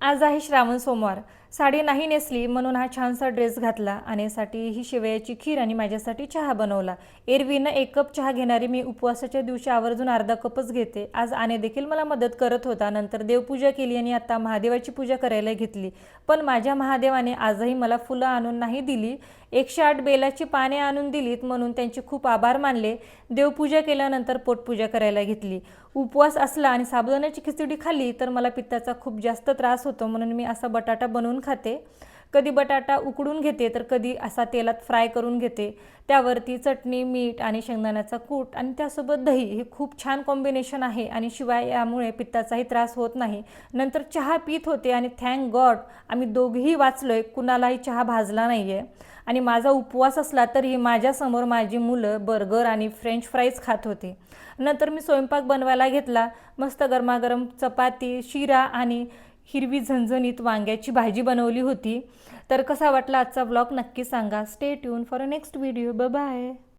आज आहे श्रावण सोमवार. साडी नाही नेसली म्हणून हा छानसा ड्रेस घातला आणि साठी ही शेवयाची खीर आणि माझ्यासाठी चहा बनवला. एरवी न 1 कप चहा घेणारी मी उपवासाच्या दिवशी आवर्जून अर्धा कपच घेते. आज आने देखील मला मदत करत होता. नंतर देवपूजा केली आणि आता महादेवाची पूजा करायला घेतली. पण माझ्या महादेवाने आजही मला फुलं आणून नाही दिली. 108 बेलाची पाने आणून दिलीत म्हणून त्यांचे खूप आभार मानले. देवपूजा केल्यानंतर पोटपूजा करायला घेतली. उपवास असला आणि साबुदाण्याची खिचडी खाल्ली तर मला पित्ताचा खूप जास्त त्रास होतो, म्हणून मी असा बटाटा बनवून खाते. कधी बटाटा उकडून घेते तर कधी असा तेलात फ्राय करून घेते. त्यावरती चटणी, मीठ आणि शेंगदाण्याचा कूट आणि त्यासोबत दही हे खूप छान कॉम्बिनेशन आहे आणि शिवाय यामुळे पित्ताचाही त्रास होत नाही. नंतर चहा पीत होते आणि थँक गॉड आम्ही दोघेही वाचलोय, कुणालाही चहा भाजला नाही आहे. आणि माझा उपवास असला तरी माझ्यासमोर माझी मुलं बर्गर आणि फ्रेंच फ्राईज खात होते. नंतर मी स्वयंपाक बनवायला घेतला. मस्त गरमागरम चपाती, शिरा आणि हिरवी झणझणीत वांग्याची भाजी बनवली होती. तर कसा वाटला आजचा व्लॉग नक्की सांगा. Stay tune for a next video. Bye bye.